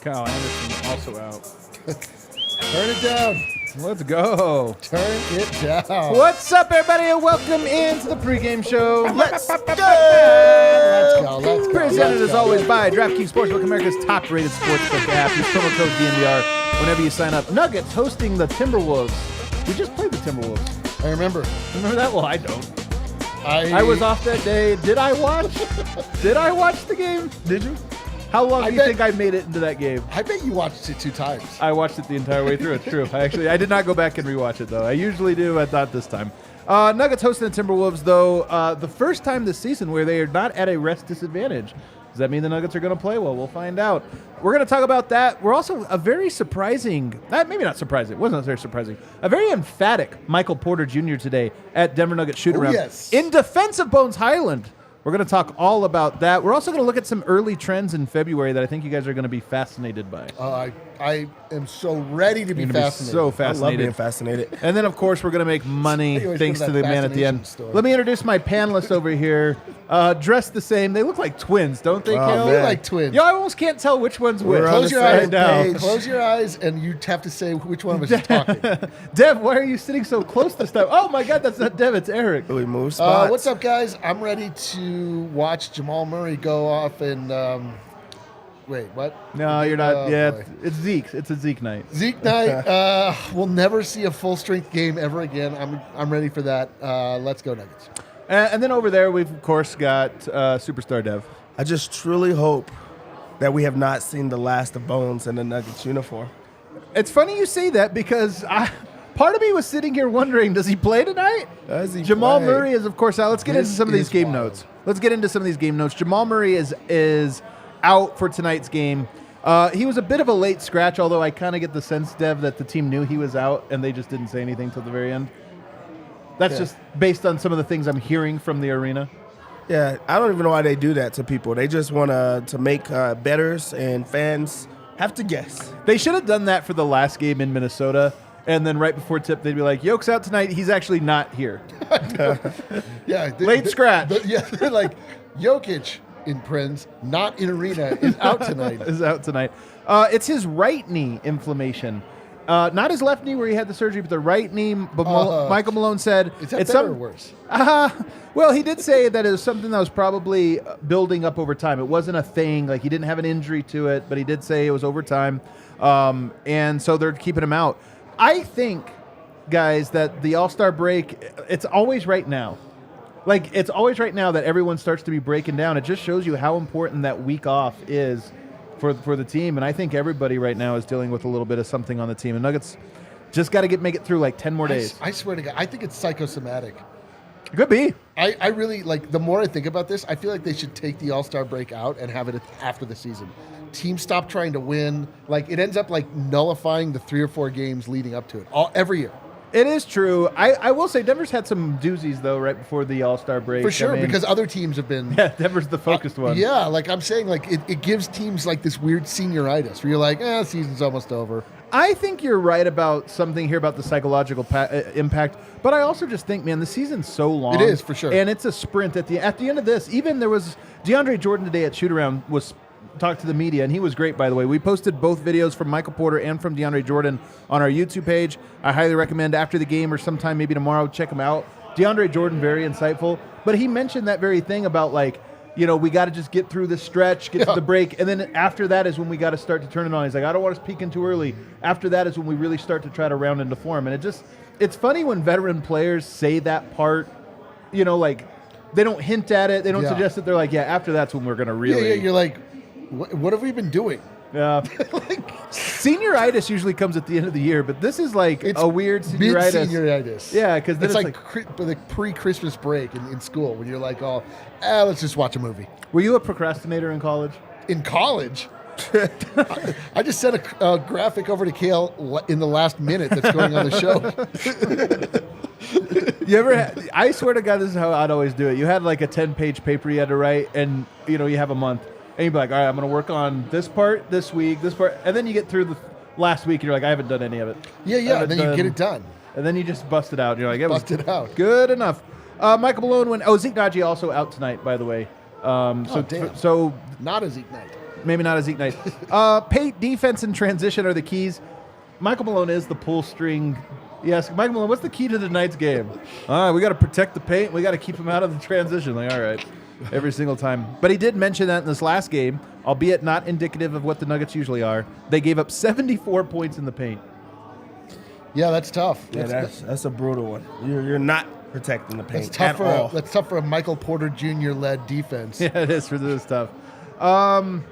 Kyle Anderson also out. Turn it down. Let's go. Turn it down. What's up, everybody, and welcome into the pregame show. Let's go. Let's go. Presented as always by DraftKings Sportsbook, America's top-rated sportsbook app. Use promo code DNVR whenever you sign up. Nuggets hosting the Timberwolves. We just played the Timberwolves. I remember. Remember that? Well, I don't. I was off that day. Did I watch? Did I watch the game? Did you? How long do you think I made it into that game? I bet you watched it 2 times. I watched it the entire way through. It's true. I did not go back and rewatch it, though. I usually do. I thought this time. Nuggets hosting the Timberwolves, though, the first time this season where they are not at a rest disadvantage. Does that mean the Nuggets are going to play? Well, we'll find out. We're going to talk about that. We're also a very surprising, maybe not surprising, it wasn't very surprising, a very emphatic Michael Porter Jr. today at Denver Nuggets shoot-around. Yes. In defense of Bones Hyland. We're going to talk all about that. We're also going to look at some early trends in February that I think you guys are going to be fascinated by. I am so ready to be fascinated. So fascinated. I love being fascinated. And then, of course, we're going to make money thanks to the man at the end. Store. Let me introduce my panelists over here. Dressed the same. They look like twins, don't they, Kel? They like twins. Yo, I almost can't tell which one's which. Close your eyes, now. Close your eyes, and you have to say which one of us is talking. Dev, why are you sitting so close this time? Oh, my God, that's not Dev. It's Eric. We move spots. What's up, guys? I'm ready to watch Jamal Murray go off and... wait, what? No, you're not. Yeah, boy. it's Zeke. It's a Zeke night. Zeke night. We'll never see a full-strength game ever again. I'm ready for that. Let's go, Nuggets. And then over there, we've, of course, got Superstar Dev. I just truly hope that we have not seen the last of Bones in the Nuggets uniform. It's funny you say that because part of me was sitting here wondering, does he play tonight? Does he Jamal play? Murray is, of course, out. Let's get into some of these game wild. notes. Let's get into some of these game notes. Jamal Murray is out for tonight's game. He was a bit of a late scratch, although I kind of get the sense, Dev, that the team knew he was out and they just didn't say anything till the very end. That's just based on some of the things I'm hearing from the arena. Yeah, I don't even know why they do that to people. They just want to make bettors and fans have to guess. They should have done that for the last game in Minnesota, and then right before tip, they'd be like, Yoke's out tonight. He's actually not here. Yeah, Late scratch. They're like, Jokic, in Prince, not in arena, is out tonight. Is out tonight. It's his right knee inflammation. Not his left knee where he had the surgery, but the right knee. But Michael Malone said Is that better or worse? Well, he did say that it was something that was probably building up over time. It wasn't a thing. Like, he didn't have an injury to it, but he did say it was over time. And so they're keeping him out. I think, guys, that the All-Star break, it's always right now. Like, it's always right now that everyone starts to be breaking down. It just shows you how important that week off is for the team. And I think everybody right now is dealing with a little bit of something on the team. And Nuggets just got to make it through like 10 more days. I swear to God, I think it's psychosomatic. Could be. I really, like, the more I think about this, I feel like they should take the All-Star break out and have it after the season. Teams stop trying to win. Like, it ends up, like, nullifying the 3 or 4 games leading up to it every year. It is true. I will say Denver's had some doozies, though, right before the All-Star break. For sure, I mean, because other teams have been... Yeah, Denver's the focused one. Yeah, like I'm saying, like it gives teams like this weird senioritis where you're like, season's almost over. I think you're right about something here about the psychological impact, but I also just think, man, the season's so long. It is, for sure. And it's a sprint. At the end of this, even there was DeAndre Jordan today at shoot-around was talked to the media, and he was great, by the way. We posted both videos from Michael Porter and from DeAndre Jordan on our YouTube page. I highly recommend after the game or sometime maybe tomorrow, check them out. DeAndre Jordan, very insightful. But he mentioned that very thing about, like, you know, we got to just get through the stretch, get to the break, and then after that is when we got to start to turn it on. He's like, I don't want us peaking too early. After that is when we really start to try to round into form. And it's funny when veteran players say that part, you know, like, they don't hint at it. They don't suggest it. They're like, after that's when we're going to really. Yeah, you're like, what have we been doing? Yeah. Senioritis usually comes at the end of the year, but this is like a weird senioritis. Mid-senioritis. Yeah, because it's like the pre-Christmas break in school when you're like, let's just watch a movie. Were you a procrastinator in college? In college? I just sent a graphic over to Kale in the last minute that's going on the show. You ever I swear to God, this is how I'd always do it. You had like a 10-page paper you had to write, and you have a month. And you'd be like, all right, I'm going to work on this part this week, this part. And then you get through the last week, and you're like, I haven't done any of it. Yeah, and then you get it done. And then you just bust it out. And you're like, bust it out. Good enough. Michael Malone Zeke Naji also out tonight, by the way. Damn. So not a Zeke night. maybe not a Zeke night. Paint, defense, and transition are the keys. Michael Malone is the pull string. Yes, Michael Malone, what's the key to tonight's game? We got to protect the paint. We got to keep him out of the transition. Like, all right, every single time. But he did mention that in this last game, albeit not indicative of what the Nuggets usually are. They gave up 74 points in the paint. Yeah, that's tough. Yeah, that's a brutal one. You're not protecting the paint that's tough for a Michael Porter Jr. led defense. Yeah, it is. For this tough. And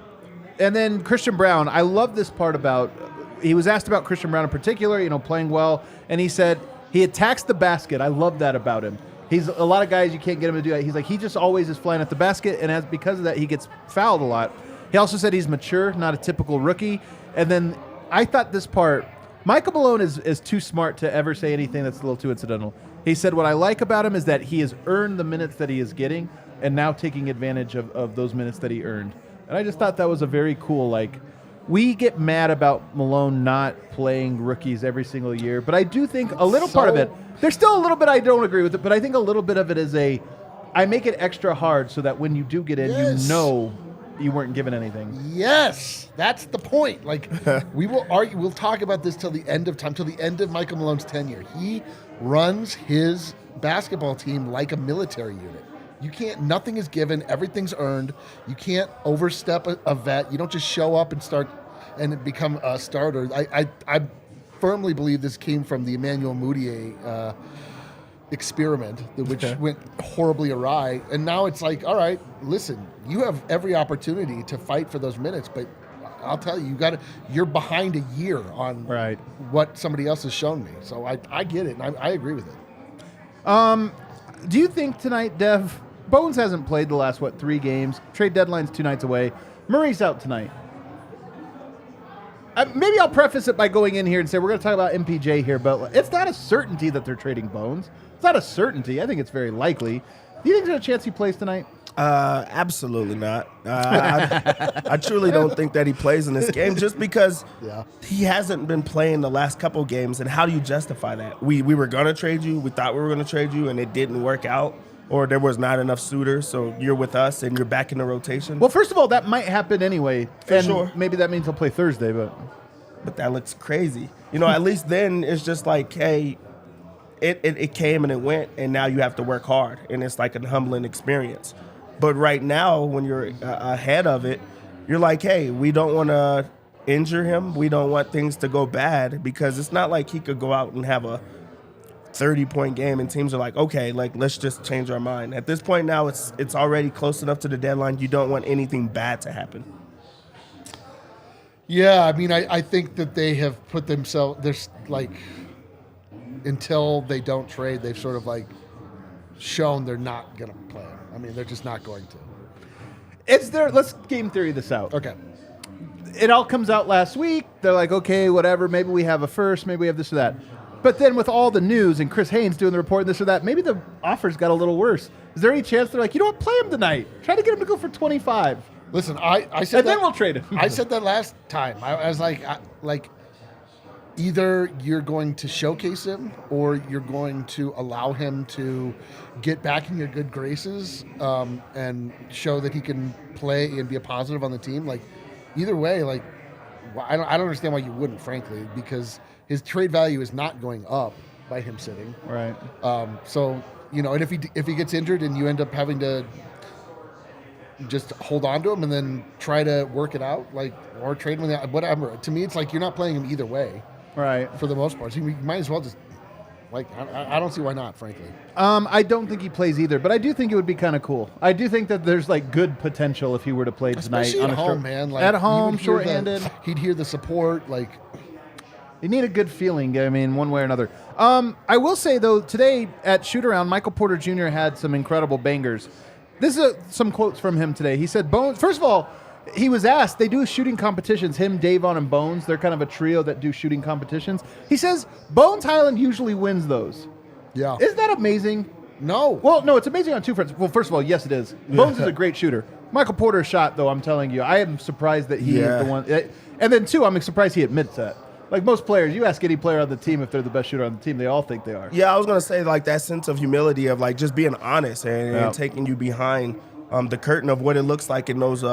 then Christian Brown. I love this part about. He was asked about Christian Brown in particular, playing well, and he said he attacks the basket. I love that about him. He's a lot of guys you can't get him to do that. He's like he just always is flying at the basket, and because of that, he gets fouled a lot. He also said he's mature, not a typical rookie. And then I thought this part. Michael Malone is too smart to ever say anything that's a little too incidental. He said, what I like about him is that he has earned the minutes that he is getting and now taking advantage of those minutes that he earned. And I just thought that was a very cool, we get mad about Malone not playing rookies every single year, but I do think a little part of it, there's still a little bit I don't agree with it, but I think a little bit of it is I make it extra hard so that when you do get in, you weren't given anything. Yes, that's the point. We will argue. We'll talk about this till the end of time, till the end of Michael Malone's tenure. He runs his basketball team like a military unit. You can't. Nothing is given. Everything's earned. You can't overstep a vet. You don't just show up and start and become a starter. I firmly believe this came from the Emmanuel Mudiay experiment, which went horribly awry. And now it's like, all right, listen, you have every opportunity to fight for those minutes, but I'll tell you, you're behind a year on what somebody else has shown me. So I get it, and I agree with it. Do you think tonight, Dev, Bones hasn't played the last, 3 games? Trade deadline's 2 nights away. Murray's out tonight. Maybe I'll preface it by going in here and say we're going to talk about MPJ here, but it's not a certainty that they're trading Bones. It's not a certainty. I think it's very likely. Do you think there's a chance he plays tonight? Absolutely not. I truly don't think that he plays in this game just because he hasn't been playing the last couple games. And how do you justify that? We were going to trade you. We thought we were going to trade you, and it didn't work out. Or there was not enough suitors, so you're with us and you're back in the rotation. Well, first of all, that might happen anyway. For sure. Maybe that means he'll play Thursday, but that looks crazy. At least then it's just like, hey, it came and it went, and now you have to work hard, and it's like a humbling experience. But right now, when you're ahead of it, you're like, hey, we don't want to injure him. We don't want things to go bad because it's not like he could go out and have a 30-point game and teams are like, okay, let's just change our mind. At this point now, it's already close enough to the deadline. You don't want anything bad to happen. Yeah, I mean, I think that they have put themselves, there's until they don't trade, they've sort of shown they're not going to play him. I mean, they're just not going to. Let's game theory this out. Okay. It all comes out last week. They're like, okay, whatever, maybe we have a first, maybe we have this or that. But then with all the news and Chris Haynes doing the report and this or that, maybe the offers got a little worse. Is there any chance they're like, you know what, play him tonight. Try to get him to go for 25. Listen, I said and then we'll trade him. I said that last time. I was like, either you're going to showcase him or you're going to allow him to get back in your good graces and show that he can play and be a positive on the team. Either way, I don't understand why you wouldn't, frankly, because his trade value is not going up by him sitting. Right. So, and if he gets injured and you end up having to just hold on to him and then try to work it out, or trade him, whatever. To me, it's you're not playing him either way. Right. For the most part. So you might as well just, I don't see why not, frankly. I don't think he plays either, but I do think it would be kind of cool. I do think that there's good potential if he were to play tonight. Especially at home, man. At home, shorthanded. He'd hear the support, You need a good feeling, one way or another. I will say, though, today at Shoot-Around, Michael Porter Jr. had some incredible bangers. This is some quotes from him today. He said, Bones, first of all, he was asked, they do shooting competitions, him, Davon, and Bones. They're kind of a trio that do shooting competitions. He says, Bones Hyland usually wins those. Yeah. Isn't that amazing? No. Well, no, it's amazing on 2 fronts. Well, first of all, yes, it is. Bones is a great shooter. Michael Porter's shot, though, I'm telling you, I am surprised that he is the one. And then, 2, I'm surprised he admits that. Most players, you ask any player on the team if they're the best shooter on the team, they all think they are. Yeah, I was going to say, that sense of humility of, just being honest and taking you behind the curtain of what it looks like in those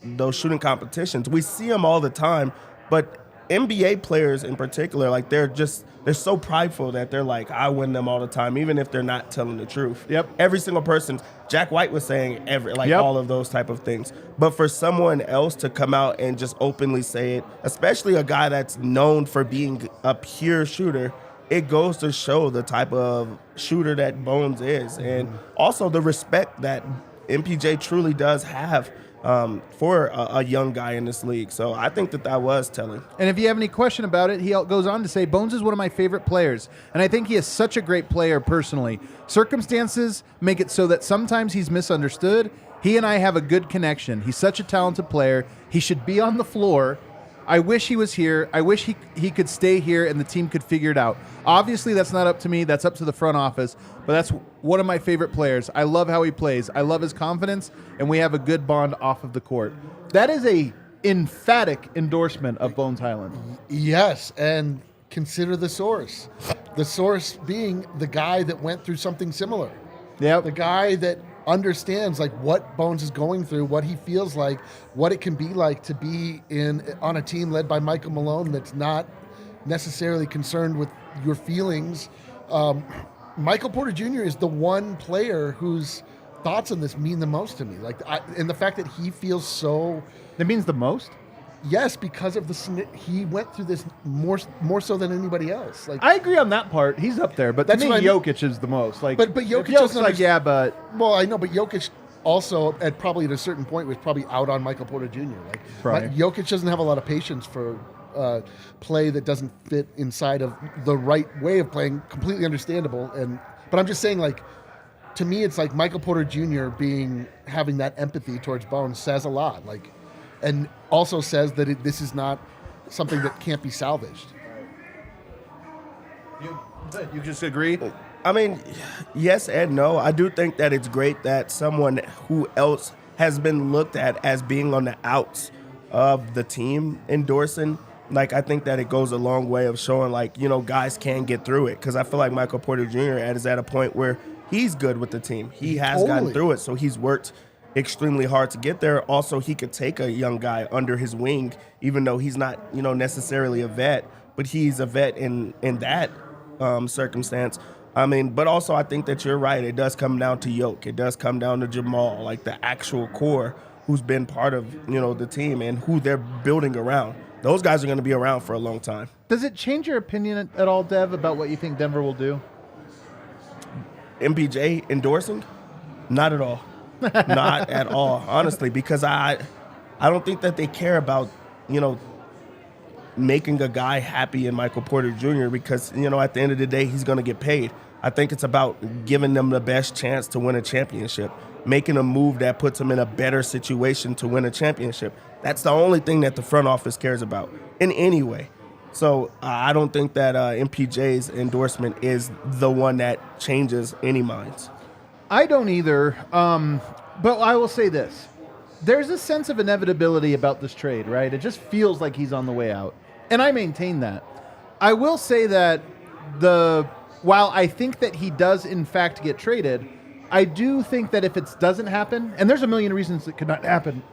those shooting competitions. We see them all the time, but NBA players in particular, like they're so prideful that they're like, I win them all the time, even if they're not telling the truth. Yep. Every single person, Jack White was saying Yep. all of those type of things. But for someone else to come out and just openly say it, especially a guy that's known for being a pure shooter, it goes to show the type of shooter that Bones is, and also the respect that MPJ truly does have for a young guy in this league. So I think that was telling. And if you have any question about it, he goes on to say, Bones is one of my favorite players, and I think he is such a great player personally. Circumstances make it so that sometimes he's misunderstood. He and I have a good connection. He's such a talented player. He should be on the floor. I wish he was here. I wish he could stay here and the team could figure it out. Obviously, that's not up to me. That's up to the front office. But that's one of my favorite players. I love how he plays. I love his confidence, and we have a good bond off of the court. That is a emphatic endorsement of Bones Hyland. Yes, and consider the source. The source being the guy that went through something similar. Yep. The guy that understands like what Bones is going through, what he feels like, what it can be like to be on a team led by Michael Malone that's not necessarily concerned with your feelings. Michael Porter Jr. is the one player whose thoughts on this mean the most to me. And the fact that he feels so. That means the most? Yes, because of he went through this more so than anybody else. I agree on that part. He's up there, but to me, Jokic is the most. But Jokic Jokic's like, yeah, but well, I know, but Jokic also probably at a certain point was probably out on Michael Porter Jr. Jokic doesn't have a lot of patience for play that doesn't fit inside of the right way of playing. Completely understandable, but I'm just saying, to me, it's like Michael Porter Jr. having that empathy towards Bones says a lot. And also says that this is not something that can't be salvaged. You just agree? I mean, yes and no. I do think that it's great that someone who else has been looked at as being on the outs of the team endorsing. I think that it goes a long way of showing, guys can get through it. Because I feel like Michael Porter Jr. is at a point where he's good with the team. He has gotten through it, so he's worked extremely hard to get there. Also, he could take a young guy under his wing, even though he's not, necessarily a vet, but he's a vet in that circumstance. I mean, but also I think that you're right. It does come down to Yoke. It does come down to Jamal, the actual core who's been part of, the team and who they're building around. Those guys are going to be around for a long time. Does it change your opinion at all, Dev, about what you think Denver will do? MPJ endorsing? Not at all. Not at all, honestly, because I don't think that they care about, making a guy happy in Michael Porter Jr. because, at the end of the day, he's going to get paid. I think it's about giving them the best chance to win a championship, making a move that puts them in a better situation to win a championship. That's the only thing that the front office cares about in any way. So I don't think that MPJ's endorsement is the one that changes any minds. I don't either, but I will say this. There's a sense of inevitability about this trade, right? It just feels like he's on the way out, and I maintain that. I will say that while I think that he does, in fact, get traded, I do think that if it doesn't happen, and there's a million reasons it could not happen.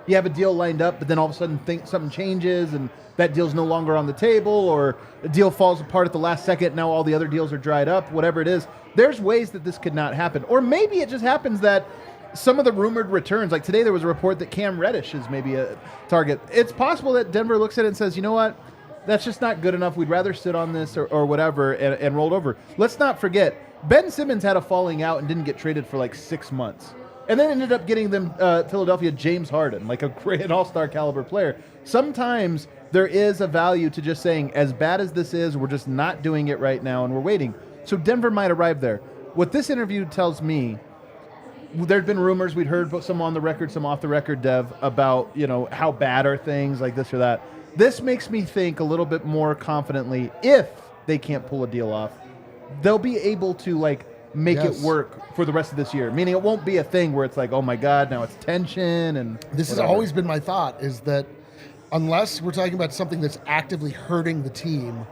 You have a deal lined up, but then all of a sudden something changes, and that deal's no longer on the table, or the deal falls apart at the last second, now all the other deals are dried up, whatever it is. There's ways that this could not happen. Or maybe it just happens that some of the rumored returns, like today there was a report that Cam Reddish is maybe a target. It's possible that Denver looks at it and says, you know what, that's just not good enough. We'd rather sit on this or whatever and roll over. Let's not forget, Ben Simmons had a falling out and didn't get traded for 6 months. And then ended up getting them Philadelphia James Harden, an all-star caliber player. Sometimes there is a value to just saying, as bad as this is, we're just not doing it right now and we're waiting. So Denver might arrive there. What this interview tells me, there'd been rumors, we'd heard some on the record, some off the record, Dev, about, how bad are things, like this or that. This makes me think a little bit more confidently, if they can't pull a deal off, they'll be able to make it work for the rest of this year. Meaning it won't be a thing where it's oh my God, now it's tension and this has always been my thought, is that unless we're talking about something that's actively hurting the team,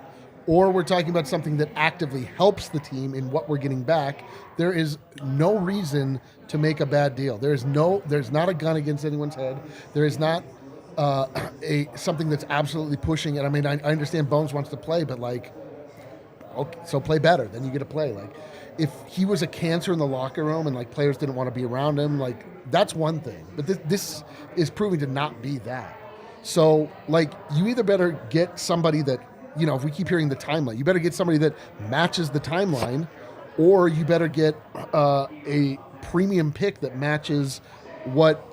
or we're talking about something that actively helps the team in what we're getting back, there is no reason to make a bad deal. There's not a gun against anyone's head. There is not something that's absolutely pushing it. I mean, I understand Bones wants to play, but like, okay, so play better. Then you get to play. Like, if he was a cancer in the locker room and like players didn't want to be around him, like that's one thing. But this is proving to not be that. So like, you either better get somebody that, if we keep hearing the timeline, you better get somebody that matches the timeline, or you better get a premium pick that matches what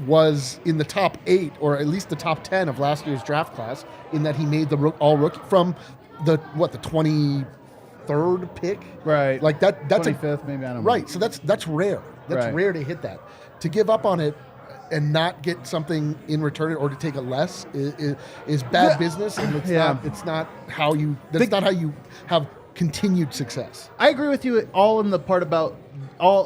was in the top 8 or at least the top 10 of last year's draft class, in that he made the all rookie from the 23rd pick, right? Like that's 25th, maybe, I don't know. Right. So that's rare. That's rare to hit that. To give up on it and not get something in return, or to take a less is bad business, and it's not how you have continued success. I agree with you all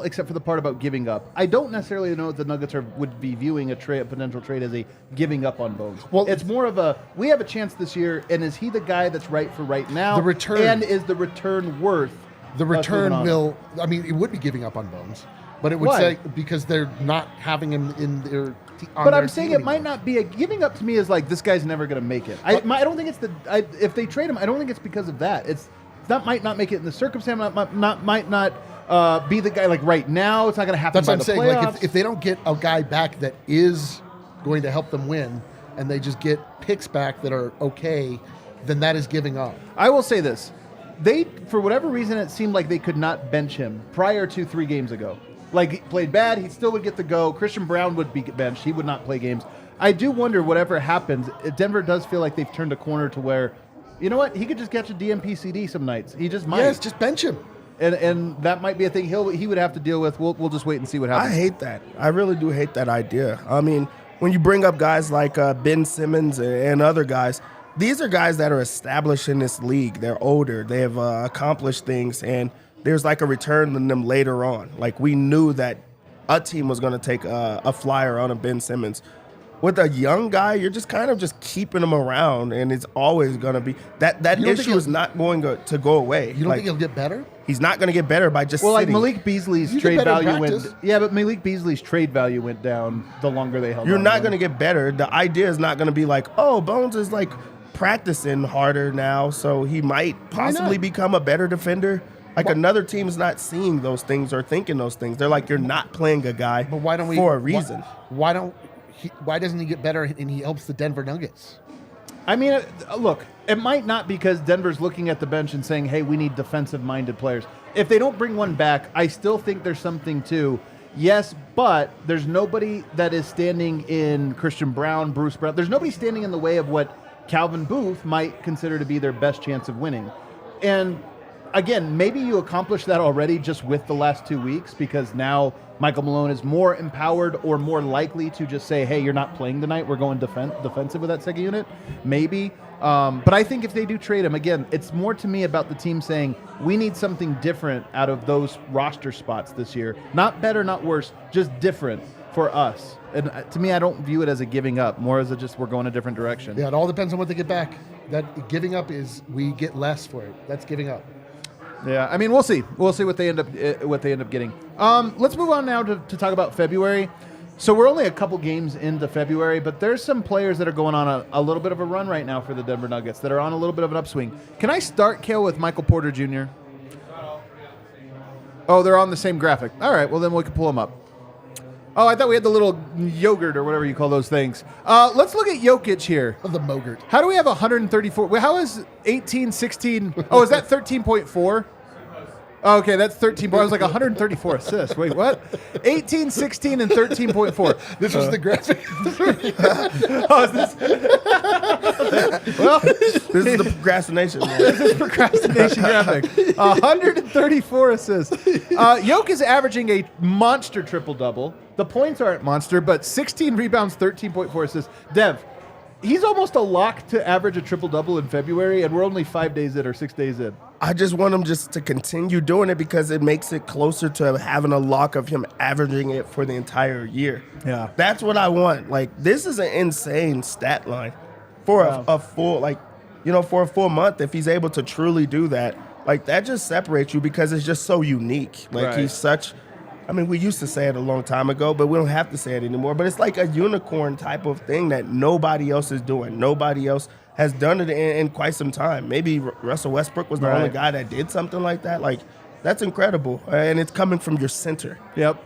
except for the part about giving up. I don't necessarily know that the Nuggets would be viewing a potential trade as a giving up on Bones. Well, it's more of we have a chance this year, and is he the guy that's right for right now? The return, and is the return worth? The return will. I mean, it would be giving up on Bones, but it would say because they're not having him in their. But I'm saying it might not be a giving up. To me, is like, this guy's never going to make it. I don't think it's if they trade him, I don't think it's because of that. That might not make it in the circumstance. Might not be the guy. Like right now, it's not going to happen. That's by what I'm saying. Playoffs. Like if they don't get a guy back that is going to help them win, and they just get picks back that are okay, then that is giving up. I will say this: for whatever reason, it seemed like they could not bench him prior to 3 games ago. Like, he played bad, he still would get the go. Christian Brown would be benched. He would not play games. I do wonder, whatever happens, Denver does feel like they've turned a corner to where, you know what, he could just catch a DMPCD some nights. He just might. Yes, just bench him. And that might be a thing he would have to deal with. We'll just wait and see what happens. I hate that. I really do hate that idea. I mean, when you bring up guys like Ben Simmons and other guys, these are guys that are established in this league. They're older. They have accomplished things, and there's like a return on them later on. Like, we knew that a team was going to take a flyer on a Ben Simmons. With a young guy, you're just kind of just keeping him around, and it's always going to be that issue is not going to go away. You don't think he'll get better? He's not going to get better by just sitting. Like Malik Beasley's trade value went. Yeah, but Malik Beasley's trade value went down the longer they held. You're not going to get better. The idea is not going to be like, oh, Bones is like practicing harder now, so he might possibly become a better defender. Like, another team is not seeing those things or thinking those things. They're like, you're not playing a guy for a reason. Why doesn't he get better and he helps the Denver Nuggets? I mean, look, it might not, because Denver's looking at the bench and saying, hey, we need defensive-minded players. If they don't bring one back, I still think there's something to, yes, but there's nobody that is standing in Christian Brown, Bruce Brown. There's nobody standing in the way of what Calvin Booth might consider to be their best chance of winning. And again, maybe you accomplished that already just with the last 2 weeks, because now Michael Malone is more empowered or more likely to just say, hey, you're not playing tonight. We're going defensive with that second unit. Maybe. But I think if they do trade him, again, it's more to me about the team saying, we need something different out of those roster spots this year. Not better, not worse, just different for us. And to me, I don't view it as a giving up, more as a just we're going a different direction. Yeah, it all depends on what they get back. That giving up is we get less for it. That's giving up. Yeah, I mean, we'll see. We'll see what they end up getting. Let's move on now to talk about February. So we're only a couple games into February, but there's some players that are going on a little bit of a run right now for the Denver Nuggets that are on a little bit of an upswing. Can I start, Kale, with Michael Porter Jr.? Oh, they're on the same graphic. All right, well, then we can pull them up. Oh, I thought we had the little yogurt or whatever you call those things. Let's look at Jokic here. The Mogurt. How do we have 134? How is 18, 16? Oh, is that 13.4? Okay, that's 13. I was like 134 assists. Wait, what? 18, 16, and 13.4. This was the graphic. Oh, is this? Well, this is the procrastination. Man. This is procrastination graphic. 134 assists. Jokic is averaging a monster triple-double. The points aren't monster, but 16 rebounds, 13.4 assists. Dev, he's almost a lock to average a triple-double in February, and we're only 5 days in or 6 days in. I just want him just to continue doing it because it makes it closer to having a lock of him averaging it for the entire year. Yeah. That's what I want. Like, this is an insane stat line for a full, like, for a full month, if he's able to truly do that, like that just separates you because it's just so unique. Like he's such, we used to say it a long time ago, but we don't have to say it anymore. But it's like a unicorn type of thing that nobody else is doing. Nobody else has done it in quite some time. Maybe Russell Westbrook was the only guy that did something like that. Like, that's incredible. And it's coming from your center. Yep.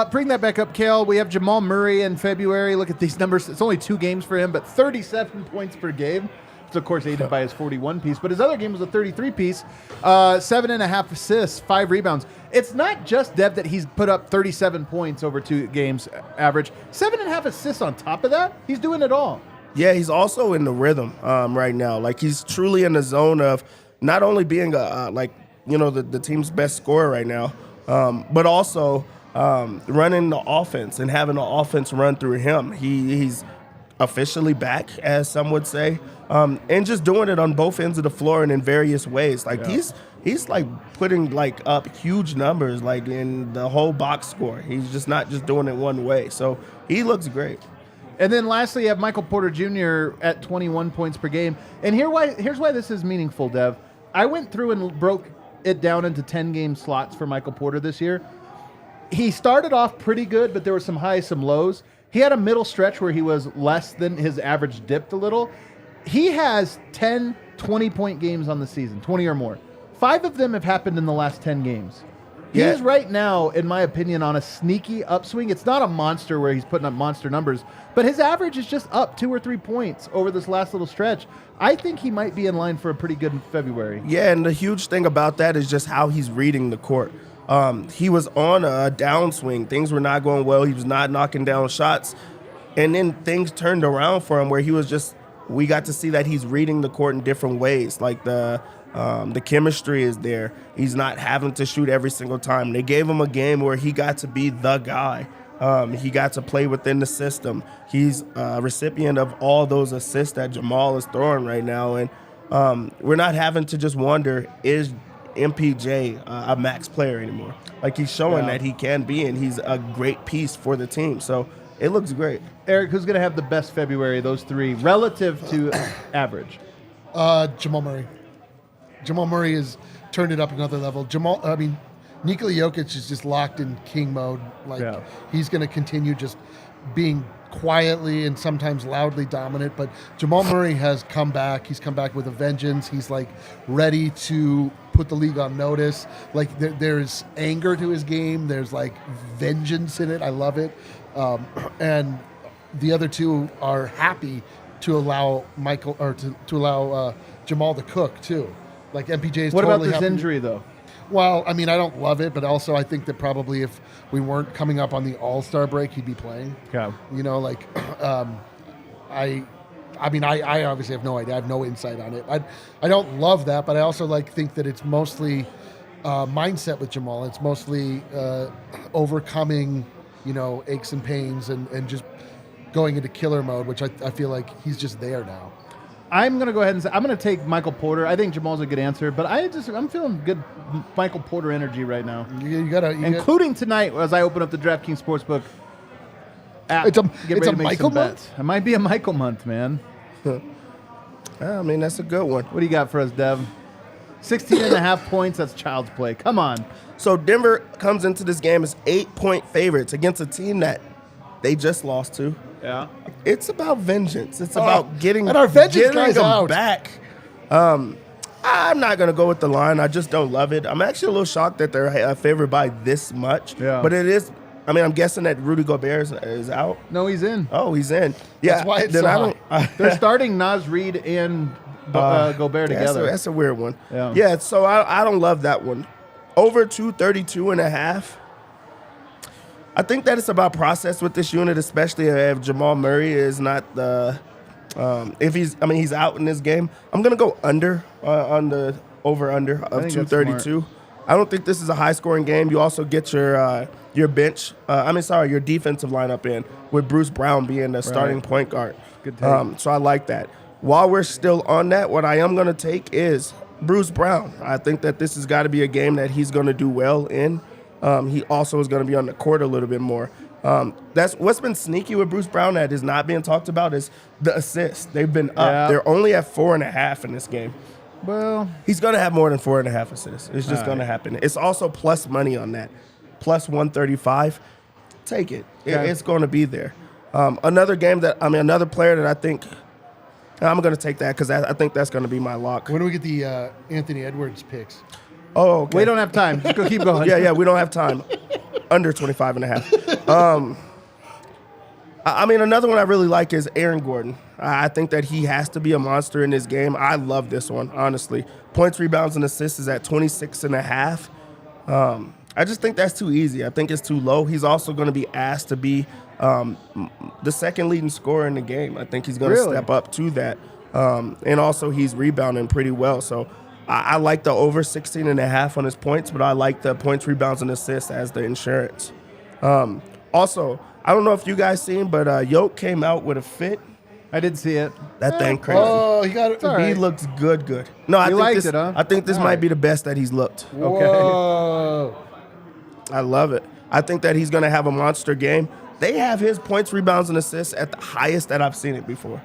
Bring that back up, Kale. We have Jamal Murray in February. Look at these numbers. It's only 2 games for him, but 37 points per game. It's, of course, aided by his 41-piece. But his other game was a 33-piece. 7.5 assists, 5 rebounds. It's not just, Dev, that he's put up 37 points over 2 games average. 7.5 assists on top of that. He's doing it all. Yeah, he's also in the rhythm right now. Like, he's truly in the zone of not only being, the team's best scorer right now, but also running the offense and having the offense run through him. He's officially back, as some would say, and just doing it on both ends of the floor and in various ways. Like he's like putting like up huge numbers like in the whole box score. He's just not just doing it one way. So he looks great. And then lastly, you have Michael Porter Jr. at 21 points per game. And here's why this is meaningful, Dev. I went through and broke it down into 10-game slots for Michael Porter this year. He started off pretty good, but there were some highs, some lows. He had a middle stretch where he was less than his average, dipped a little. He has 10 20-point games on the season, 20 or more. 5 of them have happened in the last 10 games. Yeah. He's right now, in my opinion, on a sneaky upswing. It's not a monster where he's putting up monster numbers, but his average is just up 2 or 3 points over this last little stretch. I think he might be in line for a pretty good February. Yeah, and the huge thing about that is just how he's reading the court. He was on a downswing. Things were not going well. He was not knocking down shots. And then things turned around for him where we got to see that he's reading the court in different ways. Like the chemistry is there. He's not having to shoot every single time. They gave him a game where he got to be the guy. He got to play within the system. He's a recipient of all those assists that Jamal is throwing right now. And we're not having to just wonder, is MPJ a max player anymore? Like, he's showing that he can be, and he's a great piece for the team. So it looks great. Eric, who's going to have the best February, those 3, relative to average? Jamal Murray. Jamal Murray has turned it up another level. Nikola Jokic is just locked in king mode. He's going to continue just being quietly and sometimes loudly dominant. But Jamal Murray has come back. He's come back with a vengeance. He's like ready to put the league on notice. Like there's anger to his game. There's like vengeance in it. I love it. And the other 2 are happy to allow to allow Jamal to cook too. Like MPJ is. What totally about this happy. injury though? Well, I don't love it, but also I think that probably if we weren't coming up on the All-Star break, he'd be playing. Okay. I obviously have no idea. I have no insight on it. I don't love that, but I also think that it's mostly mindset with Jamal. It's mostly overcoming, aches and pains and just going into killer mode, which I feel like he's just there now. I'm going to go ahead and say I'm going to take Michael Porter. I think Jamal's a good answer, but I'm feeling good Michael Porter energy right now. Including tonight as I open up the DraftKings Sportsbook app. It's a Michael month? It might be a Michael month, man. That's a good one. What do you got for us, Dev? 16.5 points, that's child's play. Come on. So Denver comes into this game as 8-point favorites against a team that they just lost to. Yeah. It's about vengeance. It's about getting and our vengeance guys them out. back. I'm not going to go with the line. I just don't love it. I'm actually a little shocked that they're favored by this much. Yeah. But it is. I'm guessing that Rudy Gobert is out. No, he's in. Oh, he's in. Yeah. That's why it's so high. They're starting Naz Reid and Gobert together. That's a weird one. Yeah. So I don't love that one. Over 232.5. I think that it's about process with this unit, especially if Jamal Murray is not the if he's out in this game. I'm gonna go under on the over/under of 232. I don't think this is a high-scoring game. You also get your bench. Your defensive lineup in with Bruce Brown being the starting point guard. Good take. So I like that. While we're still on that, what I am gonna take is Bruce Brown. I think that this has got to be a game that he's gonna do well in. He also is going to be on the court a little bit more. That's what's been sneaky with Bruce Brown that is not being talked about is the assists. They've been up. Yeah. They're only at 4.5 in this game. Well, He's going to have more than 4.5 assists. It's just going to happen. It's also plus money on that. Plus 135. Take it. Okay. It's going to be there. Another player that I think I'm going to take that because I think that's going to be my lock. When do we get the Anthony Edwards picks? Oh, okay. we don't have time. Just go keep going. Yeah, we don't have time. Under 25.5. Another one I really like is Aaron Gordon. I think that he has to be a monster in this game. I love this one, honestly. Points, rebounds, and assists is at 26.5. I just think that's too easy. I think it's too low. He's also going to be asked to be the second leading scorer in the game. I think he's going to step up to that. And also he's rebounding pretty well. So I like the over 16.5 on his points, but I like the points, rebounds, and assists as the insurance. Also, I don't know if you guys seen, but Yoke came out with a fit. I did see it. That thing crazy. Oh, he got it. all right. He looks good. No, I liked it, huh? I think this All might right. be the best that he's looked. Whoa. I love it. I think that he's going to have a monster game. They have his points, rebounds, and assists at the highest that I've seen it before.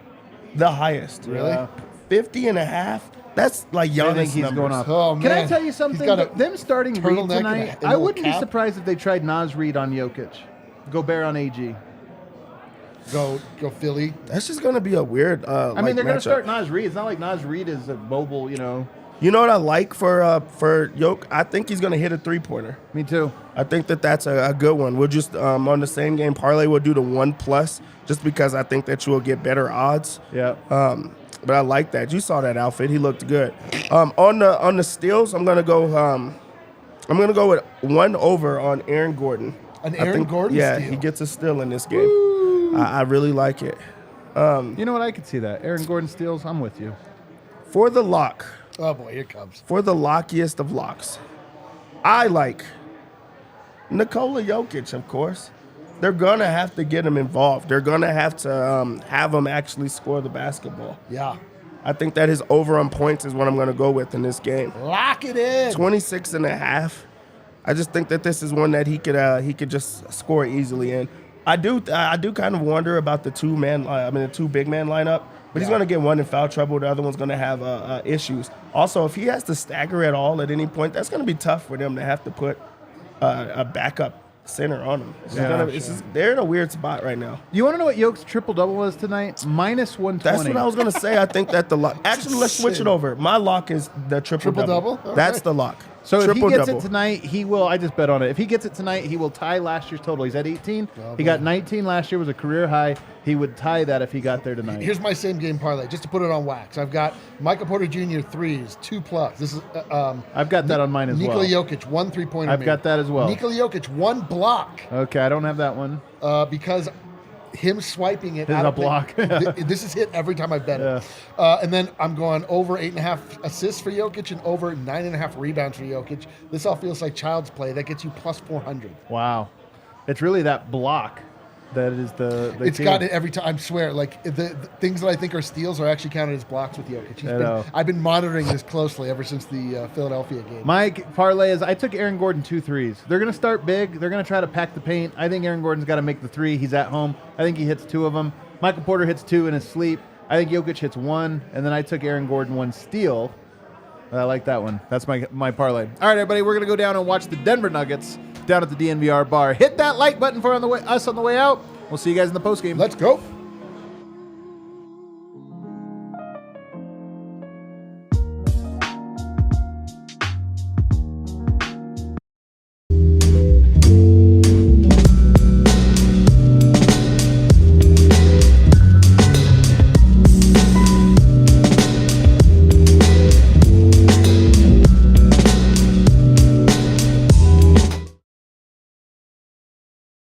The highest. Really? Yeah. 50.5. That's like I Giannis think he's numbers. going up. Oh, Can I man. tell you He's something? got a Them starting Reed turtleneck and tonight, a I little wouldn't be cap. surprised if they tried Naz Reid on Jokic. Gobert on AG. Go Philly. That's just going to be a weird I mean, they're going to matchup. start Naz Reid. It's not like Naz Reid is a mobile, You know what I like for Yoke? I think he's going to hit a three-pointer. Me too. I think that's a good one. We'll just, on the same game parlay, we'll do the 1+ just because I think that you will get better odds. Yeah. But I like that. You saw that outfit. He looked good. On the steals, I'm gonna go with 1 over on Aaron Gordon. An Aaron Gordon Yeah, steal? he gets a steal in this game. I really like it. You know what? I could see that. Aaron Gordon steals. I'm with you. For the lock, Oh boy, here it comes. for the lockiest of locks, I like Nikola Jokic, of course. They're gonna have to get him involved. They're gonna have to have him actually score the basketball. Yeah. I think that his over on points is what I'm gonna go with in this game. Lock it in. 26.5. I just think that this is one that he could just score easily in. I do kind of wonder about the two big man lineup, but he's going to get one in foul trouble. The other one's going to have issues. Also, if he has to stagger at all at any point, that's going to be tough for them to have to put a backup center on him. They're in a weird spot right now. You want to know what Yoke's triple-double was tonight? -120. That's what I was going to say. I think that the lock. Actually, let's switch it over. My lock is the triple-double. Triple-double? That's Okay. the lock. So if he gets Triple-double. it tonight, he will. I just bet on it. If he gets it tonight, he will tie last year's total. He's at 18. Oh, He got 19 last year, was a career high. He would tie that if he got there tonight. Here's my same game parlay, just to put it on wax. I've got Michael Porter Jr. threes, 2+. This is I've got that on mine as Nikola well. Jokic, 1 3-pointer. I've got that as well. Nikola Jokic, 1 block, Okay, I don't have that one. because him swiping it Is out a of the- block. This is hit every time I bet it. And then I'm going over 8.5 assists for Jokic and over 9.5 rebounds for Jokic. This all feels like child's play. That gets you plus 400. Wow. It's really that block that is the It's key. got it every time. I swear, like the things that I think are steals are actually counted as blocks with Jokic. I know. I've been monitoring this closely ever since the Philadelphia game. My parlay is I took Aaron Gordon 2 threes. They're going to start big. They're going to try to pack the paint. I think Aaron Gordon's got to make the 3. He's at home. I think he hits 2 of them. Michael Porter hits 2 in his sleep. I think Jokic hits 1, and then I took Aaron Gordon 1 steal. I like that one. That's my parlay. All right, everybody, we're going to go down and watch the Denver Nuggets down at the DNVR bar. Hit that like button for us on the way out. We'll see you guys in the postgame. Let's go.